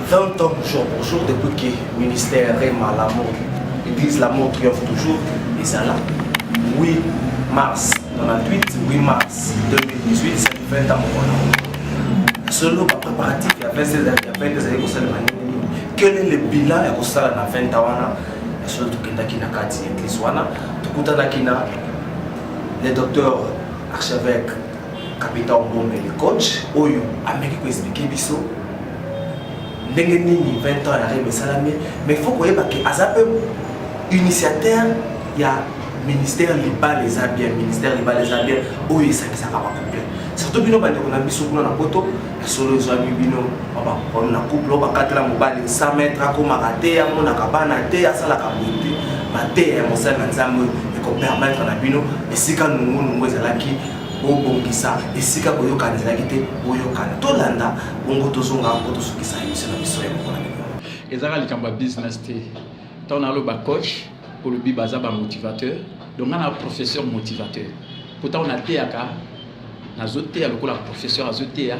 20 ans jour pour jour depuis que le ministère Rema l'amour, l'église l'amour triomphe toujours, et ça là. 8 mars 98, 8 mars 2018, c'est 20 ans mon solo préparatif, il y a 26 années, il y a 22 années que ça le manie. Quel est le bilan et que ça dans 20 ans et solo tout kenda qui n'a qu'à dire l'église wana, tout kutana qui n'a le docteur archevêque capitaine Mbombe le coach, oyo ameki ko expliquer biso. Ndenge nini 20 ans à Rema Salamé, mais il faut qu'on ait que Azape initiateur, il y a ministère Liba les Abiens, ministère Liba les Abiens, où il s'est ça va couper. Surtout bino bande qu'on a mis sur la photo, solo zoami bino, on a couple, on va quatre la mobile 100 mètres à comme raté, à mon akabana té, à ça la kabouté, ma té, mon seul ensemble, et qu'on permettre à bino, et si quand nous ezalaki obongisa esika koyokanzela kite oyokana tolanda bongo tozonga kotosukisa émission na biso ya mokona ezaka likamba business te ton alo ba coach pour le bibaza ba motivateur donc on a professeur motivateur pourtant on a teaka na zote ya lokola professeur azote ya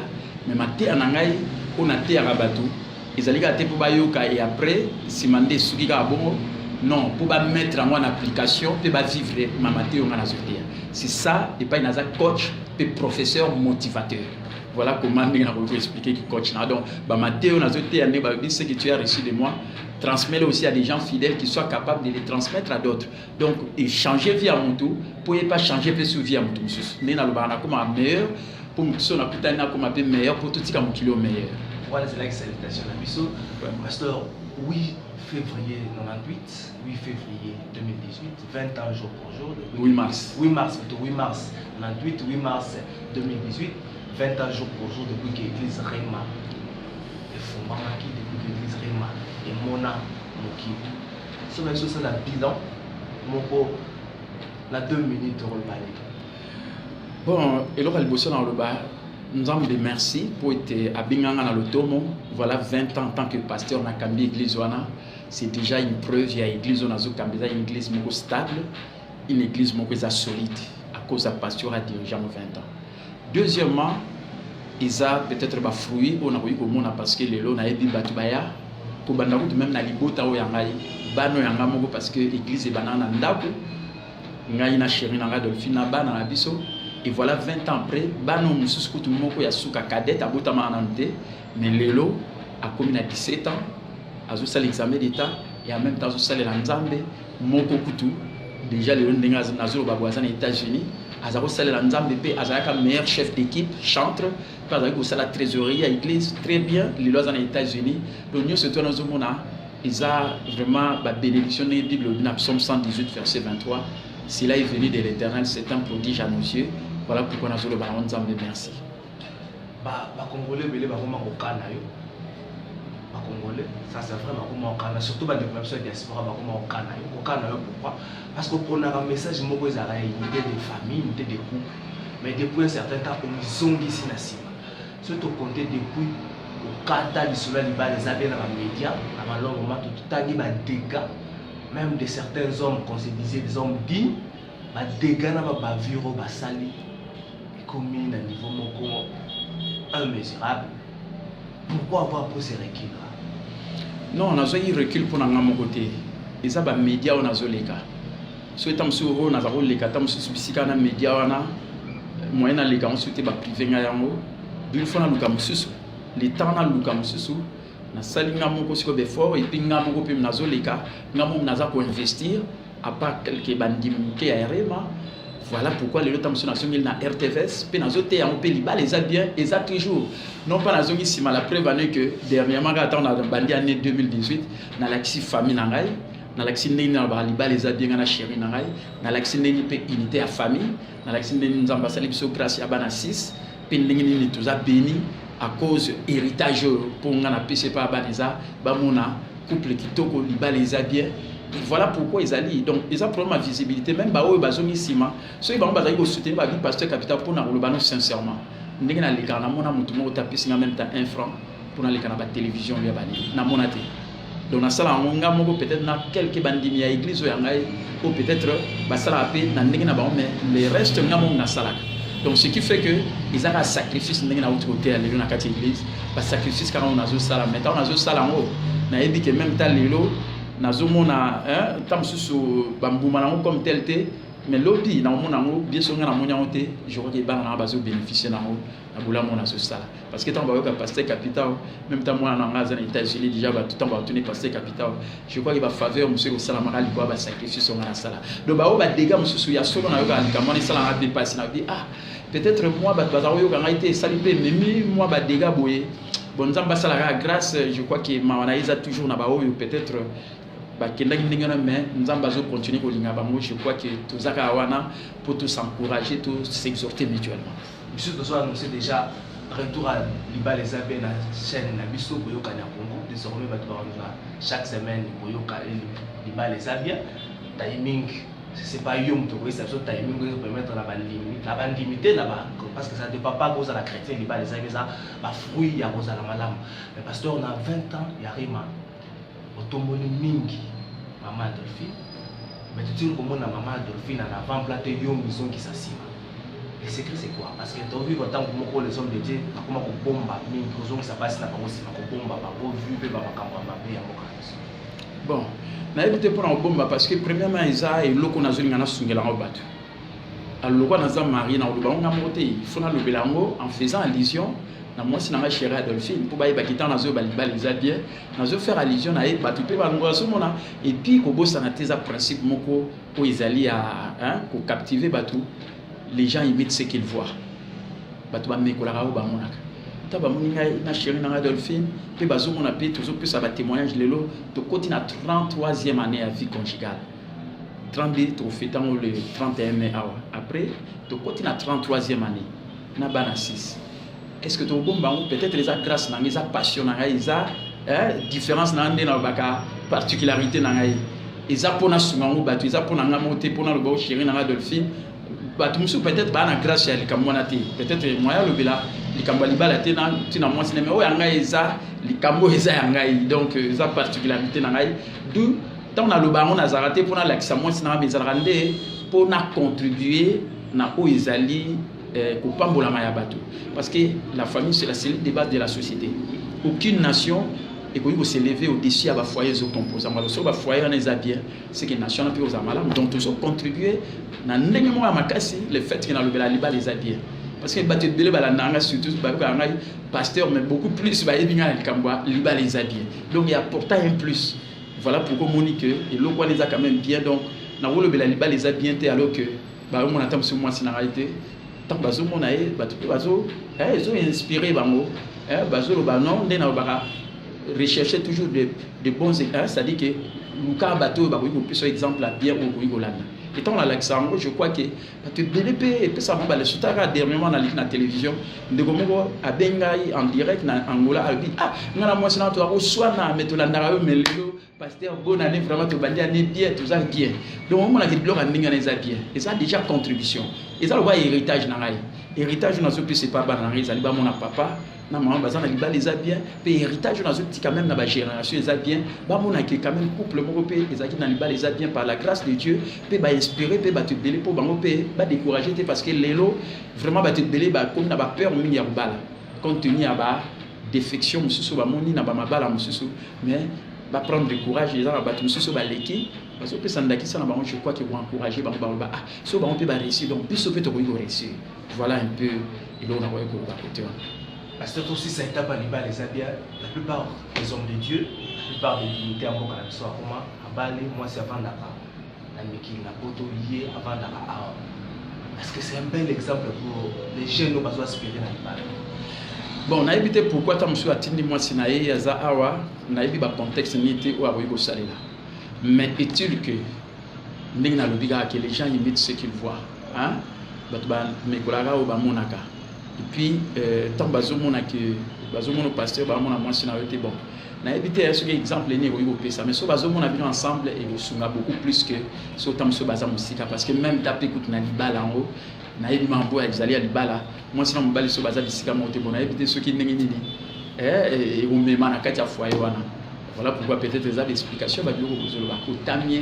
mais maté anangai on a teaka batu ezalika te pour bayoka et après simande suki ka bongo non pour ba mettre en application pour ba vivre mamaté on a zote ya. C'est ça, et pas un coach, et professeur motivateur. Voilà comment je vais expliquer que coach. Donc, Mathéo, ce que tu as reçu de moi, transmets-le aussi à des gens fidèles qui soient capables de les transmettre à d'autres. Donc, et changer vie à mon tour, pour ne pas changer vie à mon tour. Nous avons comme meilleur, pour nous comme meilleur, pour tout ce qui est meilleur. Voilà, c'est là que salutation à Bissot. Pasteur, 8 février 98, 8 février 2018, 20 ans jour pour jour. 8 mars. 8 mars, plutôt 8 mars 98, 8 mars 2018, 20 ans jour pour jour depuis que l'église Rema est fondée, depuis que l'église Rema est Mona Moki. Ce même chose, c'est le bilan. Mon beau, la 2 minutes au balai. Bon, et là, le bosseur dans le bas. Nous avons des merci pour être à Binganga dans le Tomo. Voilà 20 ans en tant que pasteur dans la église. C'est déjà une preuve. Il y a une église une église stable, une église solide à cause de la pasteur à dirigeant 20 ans. Deuxièmement, ils ont peut-être des fruits on a eu comme parce que les lots ont été batubaya pour bandarout même na libota o yangai bano yanga moko parce que l'église est banana ndako ngai na chéri na Adolphine na bana na biso. Et voilà 20 ans après, bano mususu kutu moko ya suka cadette abotama anante, mais lelo a commis à 17 ans, a fait l'examen d'état et en même temps a fait l'anzambe moko kutu déjà lelo ndenga nazolo babwaza na États-Unis, a fait l'anzambe pe azaka meilleur chef d'équipe, chantre, parce que la trésorerie à l'église très bien, lelo aux États-Unis. Donc nous se tourne dans mona, ils a vraiment la bénédiction de la Bible dans Psaume 118 verset 23. S'il est venu de l'Éternel, c'est un prodige à nos yeux. Voilà pourquoi nous avons le baron Nzambe, merci. Congolais, les Congolais, ça c'est vraiment comment on canne, surtout les populations diaspora, comment on canne. Pourquoi? Parce qu'on prend un message, moi, ils ont une unité de famille, une unité de couple. Mais depuis un certain temps, ils ont ici na sima. Surtout compter depuis au Kata, les souverains, les avions dans les médias, à un long moment, tout le temps, il y a des dégâts, même de certains hommes qu'on se disait des hommes dignes, des dégâts dans ma bavure, basali. Commis à niveau moko immesurable. Pourquoi avoir pris ces reculs là? Non, on a eu recul pour nous côté. Et ça, les médias, on a eu les cas. Si on a eu les cas, on a eu les médias, on a moyen les cas, on a eu les privés. D'une fois, on a eu les temps, on a eu na salinga moko siko befort et puis nga moko pe mnazo les cas, nga moko naza ko investir à part quelques bandits qui a Rema. Voilà pourquoi les autres nations na RTVS, puis nazo te en pe liba les a bien, ils a toujours. Non pas nazo ici mais la preuve année que dernièrement quand on a bandit année 2018, na l'axi famille nangai, na l'axi ndeni na ba liba les a bien na chéri nangai, na l'axi ndeni pe unité à famille, na l'axi ndeni nzamba sali biso grâce ya bana 6, puis ndeni ni tous a béni à cause héritage pour ngana pc pas baneza ba mona couple kitoko liba les a bien. Voilà pourquoi ils allient. Donc, ils ont problème à visibilité. Même si ils ont sima, ceux qui ont soutenir la vie pasteur capital pour nous sincèrement. Nous avons les gars, nous avons tapé même 1 franc pour aller à la télévision. Donc, dans ça, on a peut-être quelques bandits à l'église ou peut-être mais les restes, nous avons Donc ce qui fait que ils ont un sacrifice ndenge na autre côté lelo na kati église, ba sacrifice quand on a zo sala, maintenant on a zo sala ngo. Na yebi que même ta lelo na zo mona hein tam susu bambuma na comme tel té, mais lobby na mona ngo bien sûr na monya ngote, je crois que ba na ba zo bénéficier na ngo na bula mona zo sala. Parce que tant ba ka pasteur capital, même tant moi na ngaza na États-Unis déjà ba tout temps ba tourner pasteur capital. Je crois qu'il va faveur monsieur au sala mara libo ba sacrifice on na sala. Donc ba o ba dégâts monsieur ya solo na yo ka likamoni sala na dépasse na bi ah peut-être moi bazaroyo quand été salipé mais moi ba dégâts boye bon nzamba sala grâce je crois que maanaïza toujours na ba oyo peut-être ba kenda ngingana mais nzamba zo continuer ko linga ba moi je crois que tout ça wana pour tous s'encourager tous s'exhorter mutuellement. Monsieur Tozo annoncé déjà retour à Liba les Abé na chaîne na biso boyoka na Congo désormais ba chaque semaine boyoka Liba les Abé timing c'est pas yom to ça so timing pour permettre la bande limiter là-bas parce que ça dépend pas cause à la chrétien Liba les Abé ça ba fruit ya cause à la malam mais pasteur on a 20 ans ya rima otomboni mingi maman Adolphine mais tu dis comment na maman Adolphine en avant planté yom maison qui s'assima. Le secret c'est quoi? Parce que tu as vu autant que les hommes de Dieu, comment on bombe, mais ça passe dans la bombe, bon, na évité pour un bombe parce que premièrement ils a et l'eau qu'on a zone ngana sungela en battu. Alors quoi dans un mari na oluba on a monté, il faut na lobelango en faisant allusion na moi si na ma chérie Adolphine pour ba quitter na zo baliba les abien, na zo faire allusion na e battu pe ba ngo so mona et puis ko bossa na teza principe moko ko izali à hein ko captiver batu. Les gens imitent ce qu'ils voient. Batu ba mekola ba monaka. Ta ba moninga na chérie na Adolphine, pe bazo mona pe toujours plus ça va témoignage lelo to continue na 33e année à vie conjugale. 32 to fêtant le 31 mai après to continue na 33e année. Na bana 6. Est-ce que to bomba peut-être les grâce na les passion na isa différence na ndé na baka particularité na ngai. Eza pona sungango batu eza pona ngamote pona lo ba chérie na Adolphine. Peut-être pas na grâce à likamwanati peut-être moya le bela likamba libala tena tina moi cinéma o yanga eza likambo eza yanga donc eza particularité na ngai d'où tant na le baron na zaraté pour na l'accès moi cinéma bezarande pour na contribuer na o ezali ko pambola maya bato parce que la famille c'est la cellule de base de la société. Aucune nation et qu'on se lever au-dessus à la foyer aux composants. Alors, sur le foyer, on est bien. C'est que la nation a pu aux amalam. Donc, tous ont contribué. Dans le fait qu'il y a le liba les habits. Parce que les bébés, surtout, pasteur, mais beaucoup plus, liba les habits. Donc, il y a pourtant un plus. Voilà pourquoi on dit que l'eau les a quand même bien. Donc, on a le liba les habits alors que, on attend sur moi, c'est la réalité. Tant que on a ils ont inspiré, rechercher toujours de bons exemples, c'est-à-dire que Lucas Bateau va vous plus exemple à bien au Goulana. Et tant l'Alexandre, je crois que tu BNP et puis ça va le soutara dernièrement dans la télévision de Gomogo à Bengaï en direct en Angola a dit ah ngana moi c'est notre soit na metolanda mais le pasteur bonne année vraiment to bandi année bien tout ça bien. Donc on a dit bloc en ninga les bien. Et ça déjà contribution. Et ça le voit héritage na ngai. Héritage na zo plus c'est pas ban na ngai ça liba mon papa. Na maman bazana liba les bien pe héritage na zo ti quand même na ba génération les bien ba monaki quand même couple mon pe ezaki na liba les bien par la grâce de Dieu pe ba inspirer pe ba te belé pour bango pe ba décourager parce que lelo vraiment ba te belé ba comme na ba peur mingi ya bala compte tenu ya ba défection mususu ba moni na ba mabala mususu mais ba prendre du courage les gens ba mususu ba leki parce que ça ndaki ça na bango je crois que vont encourager ba ba ah so ba on peut ba réussir donc biso pe to ko réussir voilà un peu et là on a voyé ko ba côté. Parce que aussi, ça étape à Liba les Abia, la plupart des hommes de Dieu, la plupart des dignitaires, moi, à Bali, moi, c'est avant Dakar. La Miki, la Poto, lié avant Dakar. Parce que c'est un bel exemple pour les jeunes qui ont aspiré dans Liba. Bon, on a évité pourquoi tu as monsieur Atindi, moi, Sinaï, Yaza, Awa, on a évité le contexte n'était où Aroïgo Salila. Mais est-il que les gens imitent ce qu'ils voient? Hein? Mais Kolara ou Bamonaka. Et puis, tant que le pasteur, moi, c'est bon. On a évité un exemple, mais si on a vu ensemble, et on a beaucoup plus que ce que on parce que même taper écoute na libala en haut, na évité mambo à Xali à libala. Moi, si on balise sur bazar bisika monter, on a évité ceux qui n'engagent ni. Et on met manakatia foyer wana. Voilà pourquoi peut-être les explications va dire au tamien.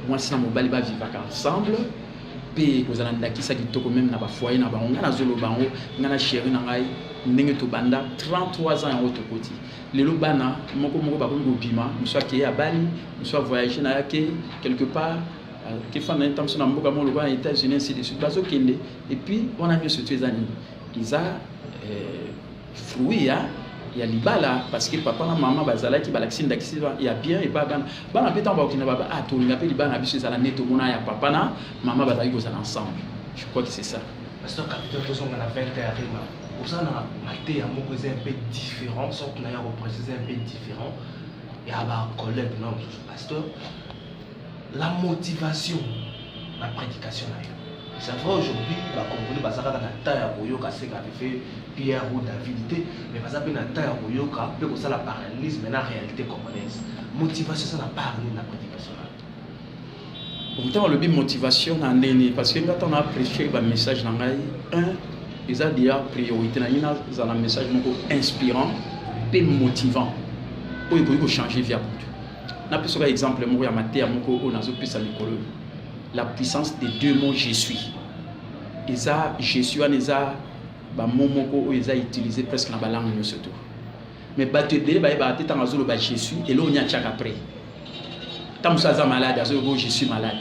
Moi, si on baliba vivre ensemble. pe kozala ndakisa kitoko même na ba foyer na bango ngana zolo bango ngana chéri na ngai ndenge to banda 33 ans en autre côté lelo bana moko ba ko bima muso ki abali muso voyager na yake quelque part qui font un temps sur la mboka mon loba États-Unis ainsi de suite bazo kende et puis on a mis ce tués ani ils a fruit ya libala parce que papa na maman bazala ki balaxine d'axi ya bien et pas bana petan ba okina baba a to linga pe libana biso za la neto mona ya papa na maman bazali ko za ensemble je crois que c'est ça parce que capitaine façon on a 20 ans rima pour ça na maté ya moko c'est un peu différent sorte na ya repréciser un peu différent et à ba collègue non pasteur la motivation la prédication là c'est vrai aujourd'hui ba comprendre bazaka na ta ya boyoka c'est qu'a fait Pierre ou David mais bazaka na ta ya boyoka peut que ça la paralyse mais la réalité congolaise motivation ça n'a pas rien la prédication là bon temps le motivation na ndeni parce que quand on a prêché ba message na ngai ils a déjà priorité na ina za na message moko inspirant et motivant pour y changer vie à bout na plus par exemple moko ya maté moko o nazo pesa mikolo la puissance des deux mots je suis eza je suis aneza ba momoko o eza utilisé presque na ba langue surtout mais bato ebele ba teta ngazolo ba je suis et là on y a chaka après tant ça za malade azo je suis malade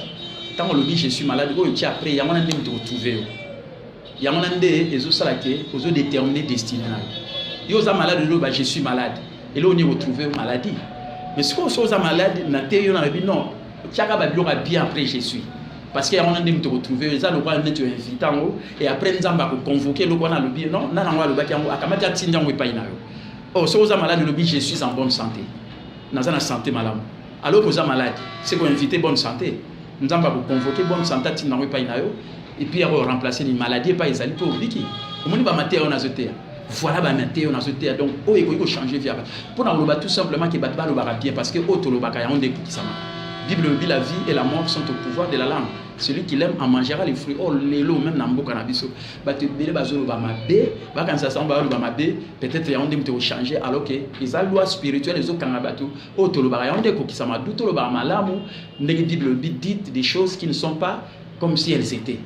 tant on le dit je suis malade o ti après ya mona ndem te retrouver ya mona nde ezo sala ke ozo déterminer destinée na yo za malade lo ba je suis malade et là on y retrouver maladie mais ce qu'on soit malade na te yo na bi non chaka ba biloko bien après je suis parce que y a un endroit où te retrouver ça le roi net tu invite en haut et après nzamba ko convoquer le roi na lobby non na ngwa le baki en haut akamati atinda ngwe pa ina yo oh so oza malade le lobby je suis en bonne santé naza na santé malamu alors que oza malade c'est qu'on inviter bonne santé nzamba ko convoquer bonne santé atinda ngwe pa ina yo et puis on remplacer les maladies pas ezali pour biki omoni ba maté on azotea voilà ba maté on azotea donc oh il faut changer vie pour na loba tout simplement que batba lo ba bien parce que auto lo ba ka on découpe ça Bible dit la vie et la mort sont au pouvoir de la langue. Celui qui l'aime en mangera les fruits. Oh, l'élo, même dans le cannabis. Peut-être y a un de changer alors que les lois spirituelles, les autres canabatu, oh, tolobara, on déco qui s'amadou, tolobara malamu, la Bible dit des choses qui ne sont pas comme si elles étaient.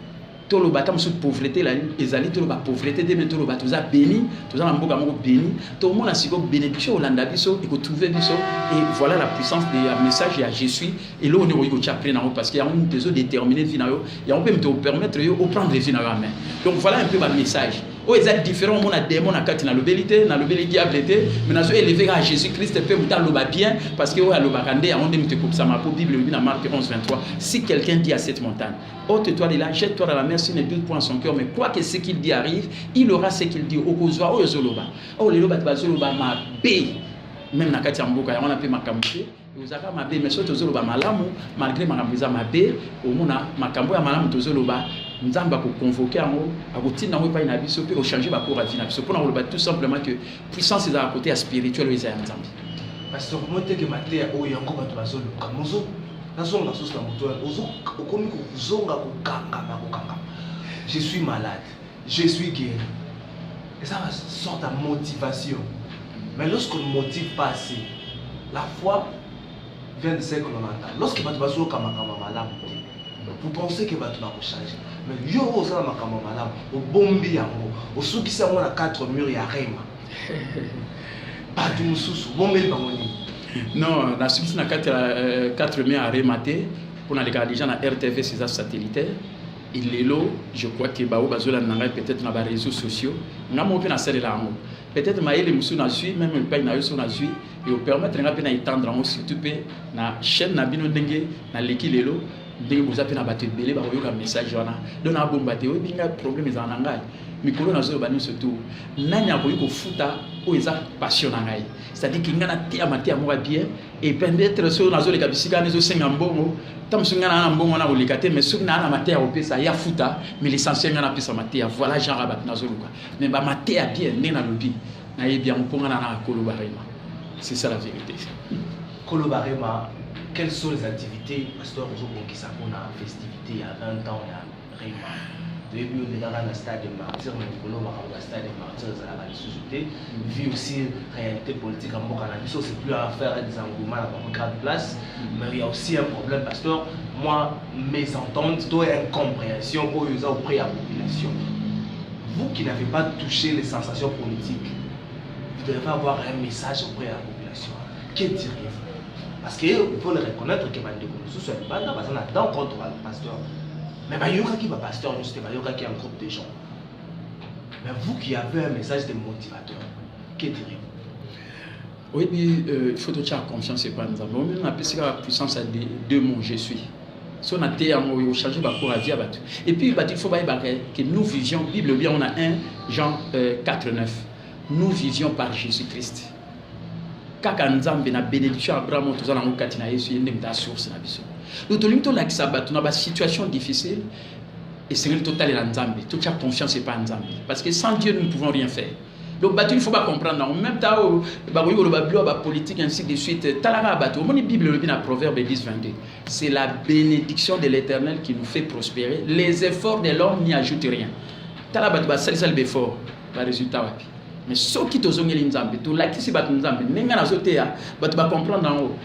Tout le bâtiment sous pauvreté, les alliés, tout le pauvreté, des métaux, tout ça béni, tout ça en boga béni, tout le monde a si beau bénédiction au landa biso, et que trouver biso, et voilà la puissance des messages à je suis, et là on est au chapelet parce qu'il y a une des autres déterminés finalement, et on peut me permettre de prendre les finalement en main. Donc voilà un peu ma message. Oh, ils sont différents, on a des démons à quatre dans l'obélité, dans l'obélité diableté, mais nous avons élevé à Jésus-Christ, peut nous le bien, parce que on a le bagandé, on dit que ça m'a pour Bible, dans Marc 11, 23. Si quelqu'un dit à cette montagne, ôte-toi de là, jette-toi dans la mer, s'il ne doute point en son cœur, mais quoi que ce qu'il dit arrive, il aura ce qu'il dit. Au Kozwa, au Zoloba. Oh, les Loba, Zoloba, ma paix. Même dans Katiamboka, on a pu m'accamper. Vous avez ma paix, mais surtout Zoloba, malamu, malgré ma gambiza, ma paix, au Mona, ma cambo, à malamu, Zoloba. Nous avons convoqué en haut, à côté d'un pas une abysse, pour changer ma cour à vie. Pour nous, tout simplement que puissance est à côté spirituel, ils ont parce que moi, je suis maté à Oyo, encore à Zolo, comme nous. Je suis malade, je suis guéri. Et ça va sortir de motivation. Mais lorsqu'on ne motive pas assez, la foi vient de ce que l'on entend. Lorsque vous malade, vous pensez que vous allez changer. Mais yo vous allez malade, au bombi yango, au souki ça on a 4 murs ya rema. Pas de mususu, bombi bangoni. Non, la suite na 4 mai à remater pour les gars déjà na RTV c'est ça satellitaire. Il est là, je crois que bao bazola nanga peut-être na les réseaux sociaux. Na mo pe na sele la ngo. Peut-être maïle musu na suit même le pays na yo na suit et au permettre nga pe na étendre en surtout pe na chaîne na bino ndenge na leki lelo ndenge boza pe na bato belé ba yoka message wana. Donc na bomba te we binga problème za nanga. Mikolo na zo bani surtout nanya ko yiko futa o eza passion ngai. C'est-à-dire qu'il y a des gens bien et peut-être sur la zone de Kabisika, nous sommes en bon. Tant que nous sommes en bon, on a les mais sur la matière au ça y a fouta, mais l'essentiel on a plus sa matière. Voilà genre rabat na zone quoi. Mais ma matière bien, n'est na lobby, na y bien on peut en avoir Kolobarema. C'est ça la vérité. Kolobarema, quelles sont les activités, pasteur Ozo qui ça qu'on a festivité il y a 20 ans, il y a Réma. de vu dans le stade de martyr, mais le stade de martyr, ça a la société. Vu aussi réalité politique en Canada, c'est plus à faire des engouements à une grande place, mais il y a aussi un problème, pasteur. Moi, mes ententes, toi, incompréhension pour user auprès de la population. Vous qui n'avez pas touché les sensations politiques, vous devez avoir un message auprès de la population. Que diriez-vous? Parce qu'il faut le reconnaître que nous sommes pas dans parce qu'on attend contre le pasteur. Mais il y a qui va pasteur, il y a qui un groupe de gens. Mais vous qui avez un message de motivateur, que diriez-vous? Oui, il faut que tu aies confiance et pas nous avons. On a appelé la puissance à deux mots, je suis. Si on a été en changer pour la vie, et puis il faut que nous vivions, Bible bien, on a 1 Jean 4,9. Nous vivions par Jésus-Christ. Kaka nzambe na bénédiction Abraham tous na ngokati na Yesu yende mta source na biso. Nous tolingi to la sabatu na ba situation difficile et c'est le total la nzambe. Toute la confiance et pas nzambe parce que sans Dieu nous ne pouvons rien faire. Donc batu il faut pas comprendre en même temps ba ko yolo ba bio ba politique ainsi de suite talara batu. Mon Bible le dit dans Proverbe 10:22. C'est la bénédiction de l'Éternel qui nous fait prospérer. Les efforts de l'homme n'y ajoutent rien. Tala batu ba sali effort ba résultat wapi. Mais ceux qui te zongeli nzambe, tu l'as qui bat nzambe, n'enga na zotea, bat ba comprendre en haut.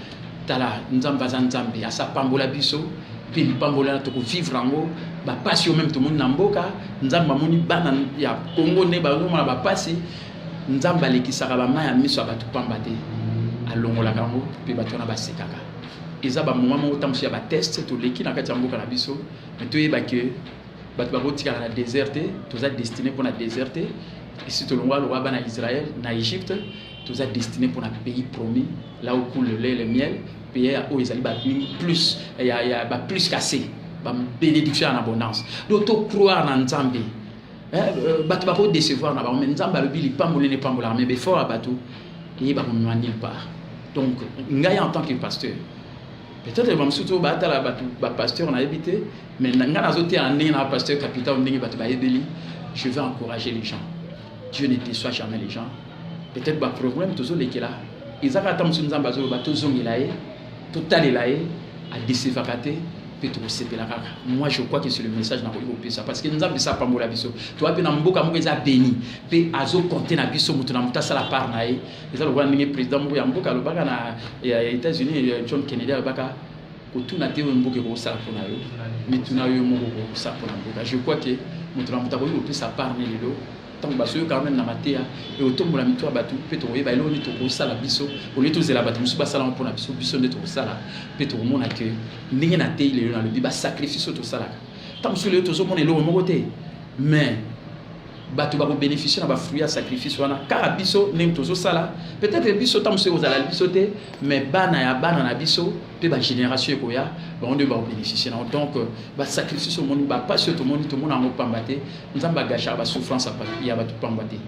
Tala nzamba za nzambe, asa pambola biso, puis pambola to vivre en haut, ba passion même tout monde na mboka, nzamba moni bana ya Congo ne ba no ba pasi, nzamba lekisaka ba maya miso ba tu pambate, alongola kango, puis ba tona ba sekaka. Eza ba moment mo tamsi ya ba test to leki na kati mboka na biso, mais to yeba que ba tu ba botika na déserté, tous a destiné pour la déserté. Ici, tout le monde en Israël, en Égypte, tout ça destiné pour un pays promis, là où coule le lait et le miel, pays où ils allaient plus, il y a plus qu'assez, bénédiction en abondance. Donc, tu crois en Nzambe, tu ne vas pas décevoir, mais Nzambe, il n'est pas moulé, pas moulé, mais il faut abattre, et il va nous nulle part. Donc, en tant que pasteur, peut-être que surtout pasteur on a habité, mais un pasteur capital, je vais encourager les gens. Dieu ne déçoit jamais les gens. Peut-être que le problème, tout ce qui est là, ils ont attendu que nous avons tout ce qui est là, tout à l'heure, à décevoir, peut-être que la caca. Moi, je crois que c'est le message dans le ça parce que nous avons ça pas pour la biso. Tu vois, nous avons béni, puis azo compter na biso, nous avons ça la part naïe. Ils ont le président Mouya Mboka, les États-Unis, John Kennedy, tout n'a été un bouquet pour ça pour nous, mais tout n'a eu un mot pour ça pour nous. Je crois que nous avons ça part naïe. Tant que quand même na matéa et autombe la mito abatu peto yeba elo ni to ko sala biso o ni to zela batu musuba sala pour na biso biso ne to sala peto mona que ndenge na te ile na le biba sacrifice to sala tant que le to zo mona elo mo te mais batu ba ko bénéficier na ba fruit à sacrifice wana car biso ndenge to zo sala peut-être biso tant que ozala biso te mais bana ya bana na biso pe ba génération ko ya ba on doit bénéficier donc ba sacrifice au monde ba pas sur tout monde en pambate nzamba gacha ba souffrance a ya ba tout pambate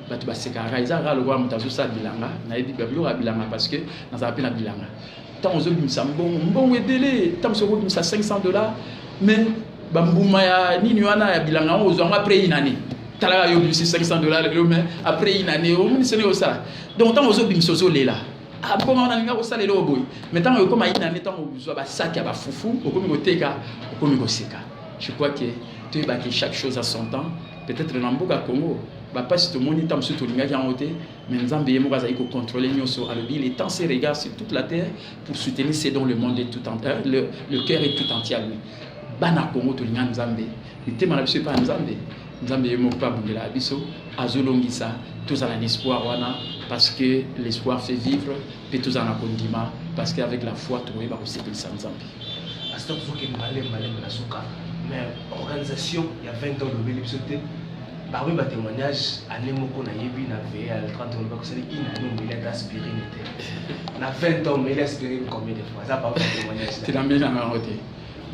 ba tu ba sekara izara le roi mutazo sa bilanga na yebi ba bilora bilanga parce que na za appel na bilanga tant ozo bimisa mbongo edele tant ozo bimisa $500 mais ba mbuma ya nini wana ya bilanga ozo après une année tala yo bimisa $500 mais après une année au monde sene ça donc tant ozo bimisa ozo lela ah bon on a linga ko sala lo boy maintenant yo comme ina netant ozo ba sac ya ba fufu okomi ko teka okomi ko seka je crois que tu es que chaque chose à son temps peut-être dans mboka Congo ba pas tout le monde tam surtout linga qui en côté mais nzambe yemo ka ko contrôler nyoso alobi les temps se regardent sur toute la terre pour soutenir ce dont le monde est tout entier le cœur est tout entier à lui bana Congo to linga nzambe litema na biso pas nzambe nzambe yemo pa bungela biso azolongisa tous en espoir wana parce que l'espoir fait vivre puis tous en akondima parce qu'avec la foi tu vas aussi que ça nzambe pasteur faut que malé na suka mais organisation il y a 20 ans le bénéficier bah oui ma témoignage année moko na yebi na veille à 30 ans parce que il a nous il a aspiré na 20 ans mais il a aspiré combien de fois ça pas témoignage tu l'as mis dans la route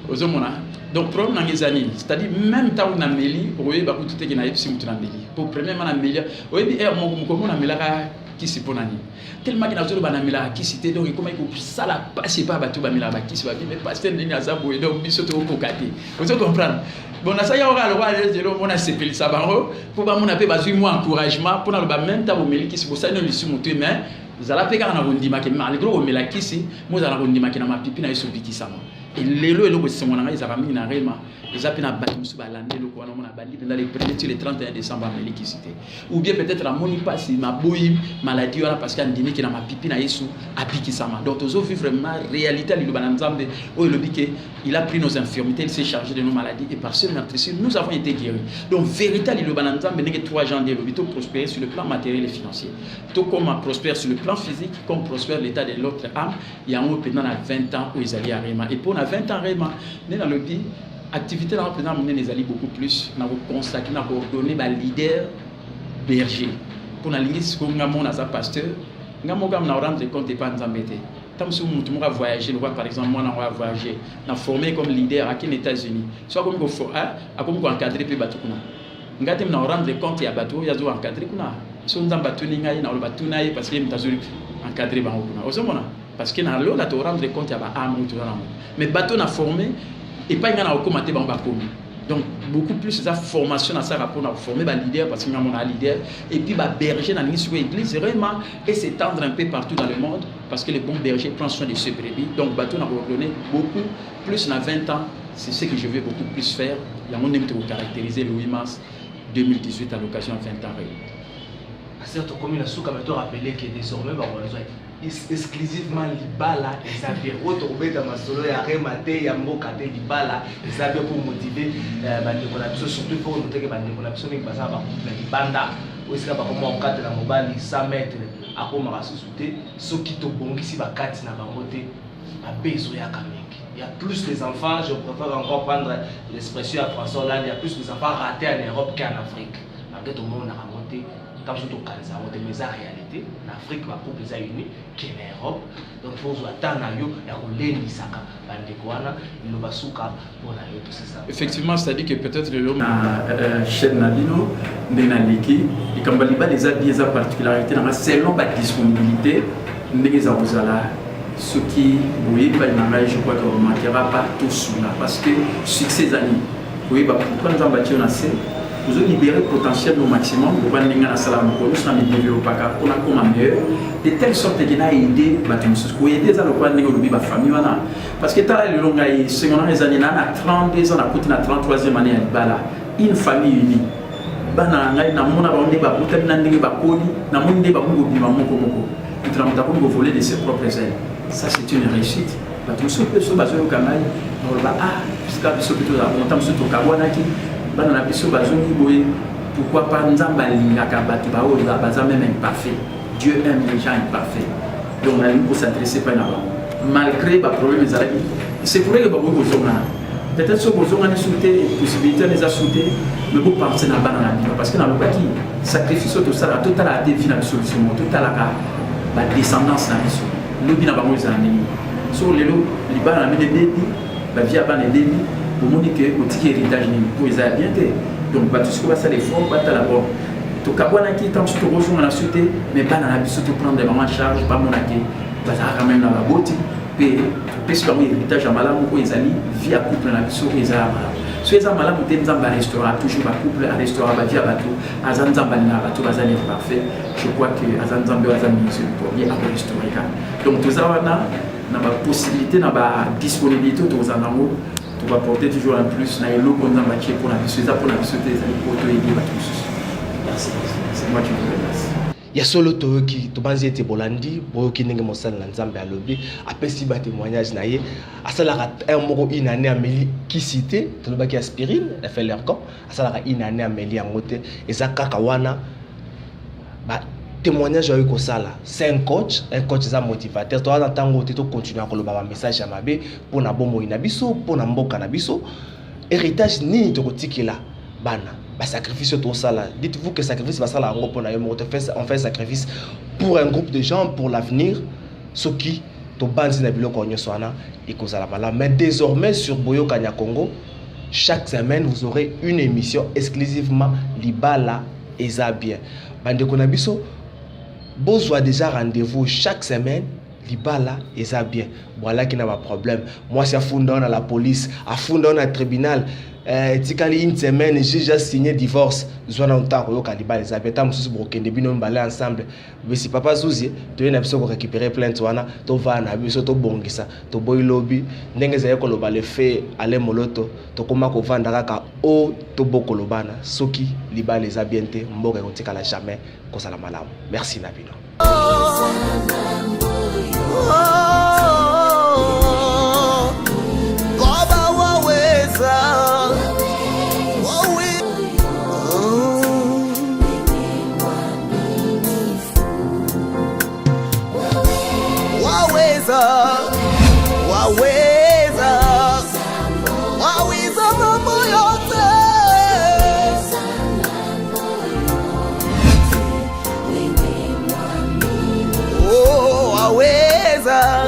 ozomona donc problème na ngezani c'est-à-dire même temps na meli oye ba kutu teke na yepsi mutu na meli pour premièrement na meli oye mo na melaka kisi ponani tellement que na zolo ba na melaka kisi te donc comment il ça la passe pas ba tout ba melaka kisi ba mais pasteur ndeni azabo et donc biso to ko kati vous comprendre bon na ça ya ora le roi de lo mona sepeli sabango pour ba mona pe ba zui moi encouragement pour na ba même temps meli kisi bo ça no lisu mutu mais zala pe ka na rondima ke malgré o melaka kisi mo zala rondima ke na mapipi na yeso bikisama et lelo eloko semona ngai ezaka mingi na rema ils appellent à battre sous l'année le quoi on a bandi dans les premiers le 31 décembre à l'électricité ou bien peut-être la moni pas si ma boy maladie voilà parce qu'il dit que na ma pipi na yesu a piqué ça donc aux vivre vraiment réalité le bananzambe oh il dit que il a pris nos infirmités il s'est chargé de nos maladies et par ce meurtrissure nous avons été guéris donc vérité le bananzambe n'est que 3 janvier le bito prospérer sur le plan matériel et financier tout comme prospère sur le plan physique comme prospère l'état de l'autre âme il y a un pendant 20 ans où ils allaient à Réma et pour 20 ans Réma dans le pays activité dans le président les alliés beaucoup plus n'a consacré n'a coordonné ba leader berger pour na lingi ko ngamo na za pasteur ngamo gam na rendre compte pas nzambete tam su mutu mo voyager le par exemple moi na voyager na formé comme leader à les États-Unis soit comme ko a comme ko encadrer pe batu kuna ngati na rendre compte ya batu ya zo encadrer kuna so nzamba tuni ngai na lo batu nai parce que mtazuri encadrer ba kuna osomona parce que na lo la to rendre compte ya ba amu tu na mais bateau na formé et pas une automate donc beaucoup plus sa formation à ça rapport à former ba leader parce que mon leader et puis ba berger dans l'église vraiment et s'étendre un peu partout dans le monde parce que les bons bergers prennent soin de ce brebis donc bateau n'a redonné beaucoup plus dans 20 ans c'est ce que je vais beaucoup plus faire il y a mon aime de caractériser le 8 mars 2018 à l'occasion de 20 ans à cette commune sous comme tu rappeler que désormais ba exclusivement libala et ça bien retrouver dans ma solo ya remater ya mboka te libala et ça bien pour motiver bande ko na biso surtout pour noter que bande ko na biso ni baza ba libanda ou est-ce que ba comme on cadre na mobali 100 mètres akoma rasouté ce qui to bongisi ba kati na bango te ba bezo ya kameki il y a plus les enfants je préfère encore prendre l'expression à François Hollande il y a plus les enfants ratés en Europe qu'en Afrique malgré tout le monde a remonté comme surtout quand ça a été mais en réalité en Afrique ma couple les a unis qui est en Europe donc faut attendre na yo ya koleni saka bande kwana ilo basuka pour na yo tout ça effectivement c'est-à-dire que peut-être le homme chaîne nalino ndenaliki et comme baliba les habits les particularités dans selon la disponibilité ndenge za kozala ce qui oui pas na je crois qu'on ne manquera pas tous là parce que succès ani oui ba pour prendre bâtir na c'est vous avez libéré le potentiel au maximum pour pas n'engager la salam pour nous ça ne développe pas car on a comme meilleur de telle sorte qu'il a aidé bâtir ce qu'on aider ça le quoi n'engager le famille voilà parce que t'as le long ay secondaire les années là 32 ans à côté na 33e année à bala une famille unie bana ngai na mona ba onde ba buta na ndenge ba koli na monde ba ngo bima moko moko tu te rends compte voler de ses propres ailes ça c'est une réussite ba tout ce que so ba zo kanai on va jusqu'à biso plutôt là on t'a surtout kabwana ki bana na biso bazongi boye pourquoi pas nzamba lingaka batu ba oza baza même imparfait Dieu aime les gens imparfaits donc on a pour s'adresser pas là malgré ba problème ezali c'est pour que ba ko zona peut-être ce que on a sauté possibilité les a sauté mais vous pensez na bana na biso parce que na lobaki sacrifice tout ça tout à la défi na solution tout à la ba descendance na biso lobi na bango ezali sur les lots libana na bébé ba via bana bébé pour montrer que au ticket héritage ni pour les bien donc ba tout ce que va ça les fonds ba ta la bon to kabwana ki tant surtout rejoindre la société mais pas dans la biso to prendre des mamans charge pas monaki ba ça quand même na ba boti pe pesi bango héritage ya malamu ko ezali via couple na biso ezala malamu so ezala malamu te nzamba restaurant toujours ba couple à restaurant ba via bato azan nzamba na bato bazali parfait je crois que azan nzamba azan monsieur le premier à restaurer donc tout ça na ba possibilité na ba disponibilité to za nango tu vas porter toujours un plus na elo pour nzamba qui pour la biso za pour la biso te ezali pour to aider bato merci c'est moi qui vous remercie ya solo to ki to banzi ete bolandi boyo ki ndenge mosala na nzambe alobi apesi ba témoignage na ye asala un moko une année ameli ki cité to lobaki aspirine a fait leur camp asala une année ameli ngote eza kaka wana ba témoignage yo ko sala c'est un coach za motivateur to wana tango te to continuer ko loba ba message ya mabe pona bomo ina biso pona mboka na biso héritage ni to kotikela bana ba sacrifice tout ça là dites-vous que sacrifice va ça là on fait sacrifice pour un groupe de gens pour l'avenir ce qui to banzi na biloko nyoswana et kozala mala mais désormais sur Boyo Kanya Congo chaque semaine vous aurez une émission exclusivement libala eza bien bande ko na biso bozwa déjà rendez-vous chaque semaine libala eza bien voilà qui n'a pas problème moi c'est afunda na la police afunda na tribunal tikali une semaine j'ai déjà signé divorce zwana ntako yo kalibale za beta mususu brokende bino mbale ensemble besi papa Zuzi to yena biso ko récupérer plainte wana to vana biso to bongisa to boy lobby ndenge za yeko loba le fait ale moloto to koma ko vanda kaka o to bokolobana soki libale za biente mboka ko tikala jamais ko sala malamu. Merci na bino. Waweza mambo yote. Oh, waweza.